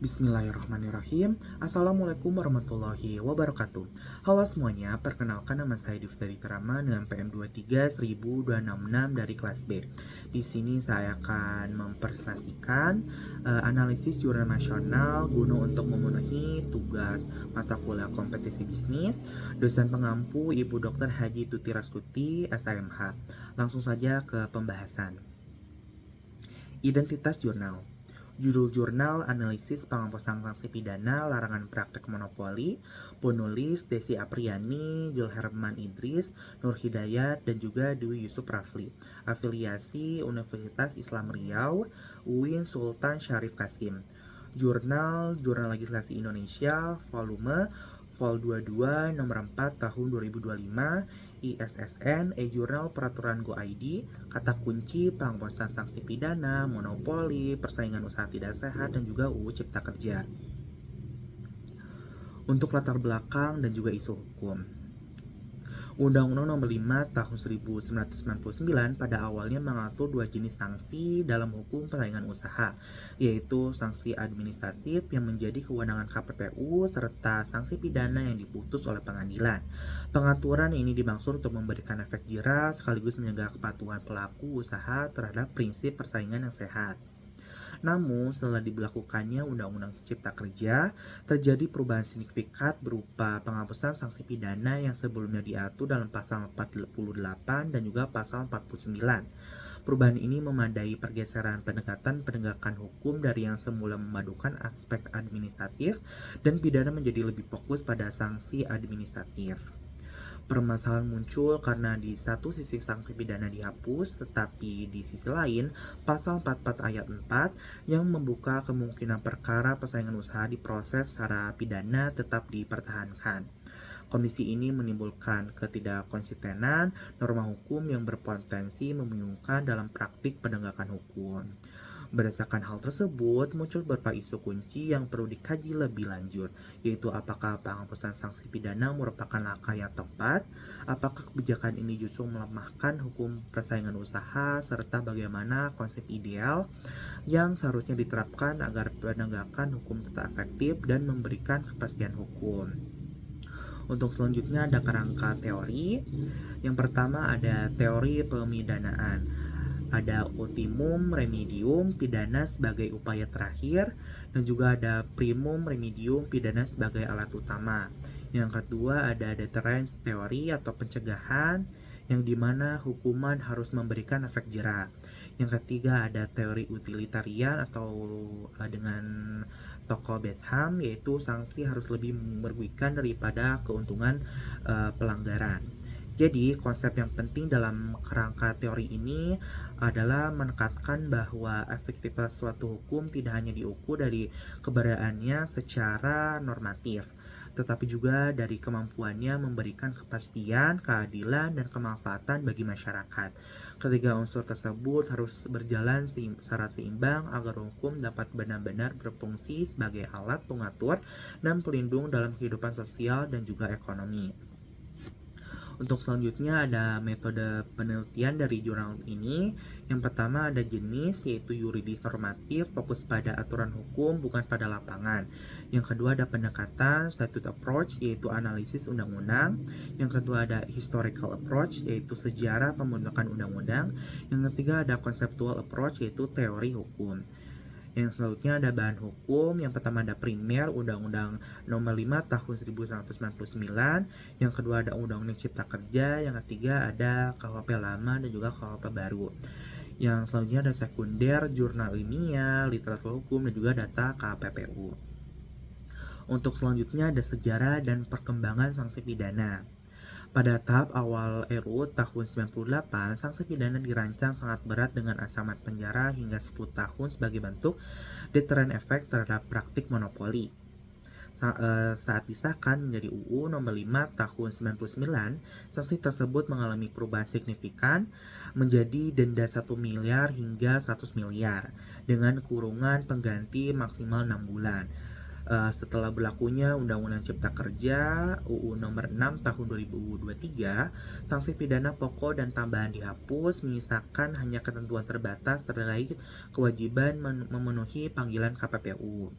Bismillahirrahmanirrahim. Assalamualaikum warahmatullahi wabarakatuh. Halo semuanya, perkenalkan nama saya Difteri Terama dengan PM23 10266 dari kelas B. Di sini saya akan mempresentasikan analisis jurnal nasional guna untuk memenuhi tugas mata kuliah kompetisi bisnis dosen pengampu Ibu Dr. Haji Tuti Rastuti, STMH. Langsung saja ke pembahasan. Identitas jurnal. Judul jurnal Analisis Penghapusan Sanksi Pidana Larangan Praktek Monopoli, penulis Desi Apriani, Julherman Idris, Nur Hidayat, dan juga Dwi Yusuf Rafli. Afiliasi Universitas Islam Riau, UIN Sultan Syarif Kasim. Jurnal Legislasi Indonesia, volume Vol 22 nomor 4 tahun 2025, ISSN e-Jurnal Peraturan Go ID, kata kunci penghapusan sanksi pidana, monopoli, persaingan usaha tidak sehat, dan juga UU Cipta Kerja. Untuk latar belakang dan juga isu hukum, Undang-Undang Nomor 5 Tahun 1999 pada awalnya mengatur dua jenis sanksi dalam hukum persaingan usaha, yaitu sanksi administratif yang menjadi kewenangan KPPU serta sanksi pidana yang diputus oleh pengadilan. Pengaturan ini dimaksud untuk memberikan efek jera sekaligus menjaga kepatuhan pelaku usaha terhadap prinsip persaingan yang sehat. Namun, setelah diberlakukannya Undang-Undang Cipta Kerja, terjadi perubahan signifikan berupa penghapusan sanksi pidana yang sebelumnya diatur dalam pasal 48 dan juga pasal 49. Perubahan ini memadai pergeseran penegakan hukum dari yang semula memadukan aspek administratif dan pidana menjadi lebih fokus pada sanksi administratif. Permasalahan muncul karena di satu sisi sanksi pidana dihapus, tetapi di sisi lain pasal 44 ayat 4 yang membuka kemungkinan perkara persaingan usaha diproses secara pidana tetap dipertahankan. Kondisi ini menimbulkan ketidakkonsistenan norma hukum yang berpotensi membingungkan dalam praktik penegakan hukum. Berdasarkan hal tersebut, muncul beberapa isu kunci yang perlu dikaji lebih lanjut, yaitu apakah penghapusan sanksi pidana merupakan langkah yang tepat, apakah kebijakan ini justru melemahkan hukum persaingan usaha, serta bagaimana konsep ideal yang seharusnya diterapkan agar penegakan hukum tetap efektif dan memberikan kepastian hukum. Untuk selanjutnya ada kerangka teori. Yang pertama ada teori pemidanaan. Ada ultimum remedium pidana sebagai upaya terakhir dan juga ada primum remedium pidana sebagai alat utama. Yang kedua ada deterrence teori atau pencegahan yang dimana hukuman harus memberikan efek jera. Yang ketiga ada teori utilitarian atau dengan tokoh Bentham, yaitu sanksi harus lebih merugikan daripada keuntungan pelanggaran. Jadi, konsep yang penting dalam kerangka teori ini adalah menekankan bahwa efektivitas suatu hukum tidak hanya diukur dari keberadaannya secara normatif, tetapi juga dari kemampuannya memberikan kepastian, keadilan, dan kemanfaatan bagi masyarakat. Ketiga unsur tersebut harus berjalan secara seimbang agar hukum dapat benar-benar berfungsi sebagai alat pengatur dan pelindung dalam kehidupan sosial dan juga ekonomi. Untuk selanjutnya ada metode penelitian dari jurnal ini. Yang pertama ada jenis, yaitu yuridis normatif, fokus pada aturan hukum bukan pada lapangan. Yang kedua ada pendekatan, statute approach, yaitu analisis undang-undang. Yang kedua ada historical approach, yaitu sejarah pembentukan undang-undang. Yang ketiga ada conceptual approach, yaitu teori hukum. Yang selanjutnya ada bahan hukum. Yang pertama ada primer, Undang-Undang Nomor 5 Tahun 1999. Yang kedua ada Undang-Undang Cipta Kerja. Yang ketiga ada KUHP lama dan juga KUHP baru. Yang selanjutnya ada sekunder, jurnal ilmiah, literatur hukum, dan juga data KPPU. Untuk selanjutnya ada sejarah dan perkembangan sanksi pidana. Pada tahap awal RUU tahun 98, sanksi pidana dirancang sangat berat dengan ancaman penjara hingga 10 tahun sebagai bentuk deterrent effect terhadap praktik monopoli. Saat disahkan menjadi UU Nomor 5 Tahun 99, sanksi tersebut mengalami perubahan signifikan menjadi denda 1 miliar hingga 100 miliar dengan kurungan pengganti maksimal 6 bulan. Setelah berlakunya Undang-Undang Cipta Kerja UU Nomor 6 Tahun 2023, sanksi pidana pokok dan tambahan dihapus, menyisakan hanya ketentuan terbatas terkait kewajiban memenuhi panggilan KPPU.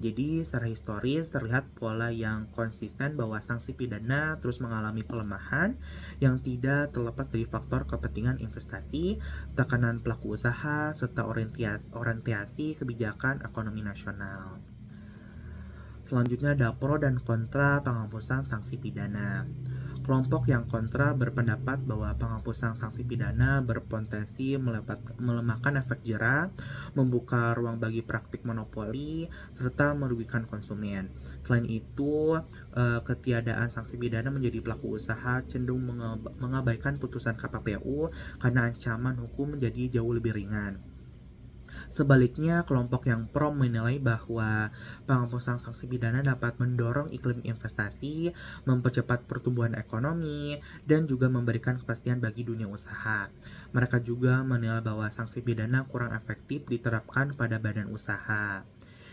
Jadi, secara historis terlihat pola yang konsisten bahwa sanksi pidana terus mengalami pelemahan yang tidak terlepas dari faktor kepentingan investasi, tekanan pelaku usaha, serta orientasi kebijakan ekonomi nasional. Selanjutnya ada pro dan kontra penghapusan sanksi pidana. Kelompok yang kontra berpendapat bahwa penghapusan sanksi pidana berpotensi melemahkan efek jera, membuka ruang bagi praktik monopoli, serta merugikan konsumen. Selain itu, ketiadaan sanksi pidana menjadi pelaku usaha cenderung mengabaikan putusan KPPU karena ancaman hukum menjadi jauh lebih ringan. Sebaliknya, kelompok yang pro menilai bahwa penghapusan sanksi pidana dapat mendorong iklim investasi, mempercepat pertumbuhan ekonomi, dan juga memberikan kepastian bagi dunia usaha. Mereka juga menilai bahwa sanksi pidana kurang efektif diterapkan pada badan usaha.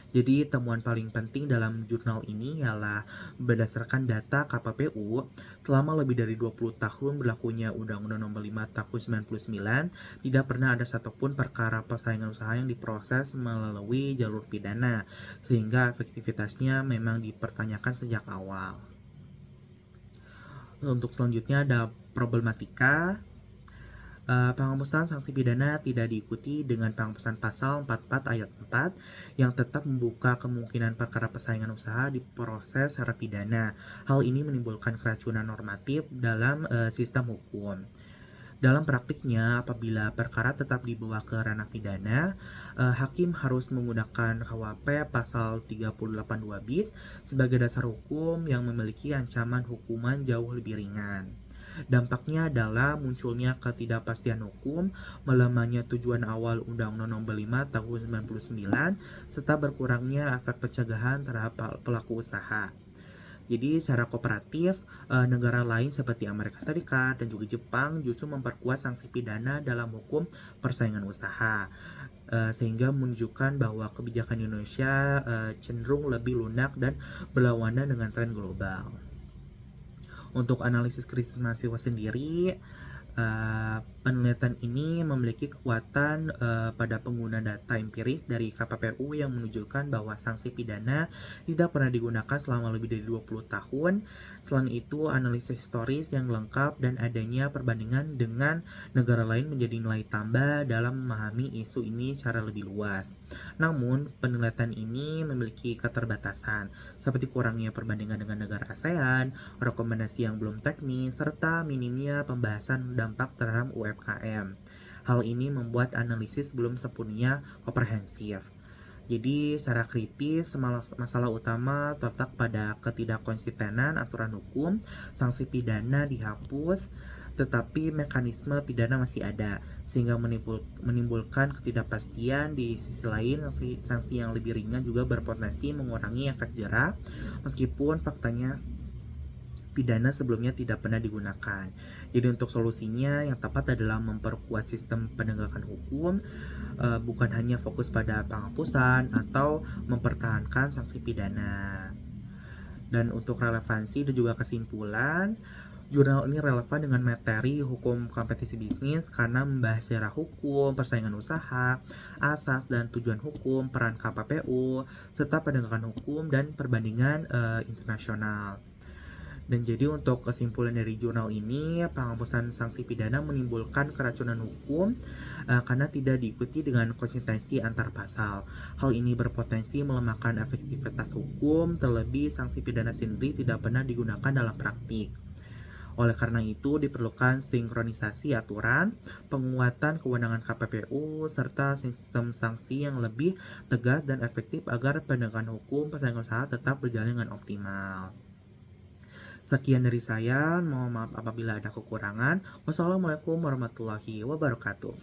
Jadi temuan paling penting dalam jurnal ini ialah berdasarkan data KPPU, selama lebih dari 20 tahun berlakunya Undang-Undang Nomor 5 Tahun 99, tidak pernah ada satupun perkara persaingan usaha yang diproses melalui jalur pidana, sehingga efektivitasnya memang dipertanyakan sejak awal. Untuk selanjutnya ada problematika. Penghapusan sanksi pidana tidak diikuti dengan penghapusan pasal 44 ayat 4 yang tetap membuka kemungkinan perkara persaingan usaha diproses secara pidana. Hal ini menimbulkan keracunan normatif dalam sistem hukum. Dalam praktiknya, apabila perkara tetap dibawa ke ranah pidana, hakim harus menggunakan KUHP pasal 382 bis sebagai dasar hukum yang memiliki ancaman hukuman jauh lebih ringan. Dampaknya adalah munculnya ketidakpastian hukum, melemahnya tujuan awal Undang-Undang Nomor 5 Tahun 99, serta berkurangnya efek pencegahan terhadap pelaku usaha. Jadi secara kooperatif, negara lain seperti Amerika Serikat dan juga Jepang justru memperkuat sanksi pidana dalam hukum persaingan usaha, sehingga menunjukkan bahwa kebijakan Indonesia cenderung lebih lunak dan berlawanan dengan tren global. Untuk analisis kritis mahasiswa sendiri, penelitian ini memiliki kekuatan pada pengguna data empiris dari KPPU yang menunjukkan bahwa sanksi pidana tidak pernah digunakan selama lebih dari 20 tahun. Selain itu, analisis historis yang lengkap dan adanya perbandingan dengan negara lain menjadi nilai tambah dalam memahami isu ini secara lebih luas. Namun, penelitian ini memiliki keterbatasan, seperti kurangnya perbandingan dengan negara ASEAN, rekomendasi yang belum teknis, serta minimnya pembahasan dampak terhadap UMKM. Hal ini membuat analisis belum sepenuhnya komprehensif. Jadi, secara kritis, masalah utama terletak pada ketidakkonsistenan aturan hukum, sanksi pidana dihapus, tetapi mekanisme pidana masih ada, sehingga menimbulkan ketidakpastian. Di sisi lain, sanksi yang lebih ringan juga berpotensi mengurangi efek jera, meskipun faktanya pidana sebelumnya tidak pernah digunakan. Jadi untuk solusinya yang tepat adalah memperkuat sistem penegakan hukum, bukan hanya fokus pada penghapusan atau mempertahankan sanksi pidana. Dan untuk relevansi dan juga kesimpulan, jurnal ini relevan dengan materi hukum kompetisi bisnis karena membahas sejarah hukum, persaingan usaha, asas dan tujuan hukum, peran KPPU, serta penegakan hukum dan perbandingan internasional. Dan jadi untuk kesimpulan dari jurnal ini, penghapusan sanksi pidana menimbulkan keracunan hukum karena tidak diikuti dengan konsistensi antar pasal. Hal ini berpotensi melemahkan efektivitas hukum, terlebih sanksi pidana sendiri tidak pernah digunakan dalam praktik. Oleh karena itu, diperlukan sinkronisasi aturan, penguatan kewenangan KPPU, serta sistem sanksi yang lebih tegas dan efektif agar penegakan hukum persaingan usaha tetap berjalan dengan optimal. Sekian dari saya, mohon maaf apabila ada kekurangan. Wassalamualaikum warahmatullahi wabarakatuh.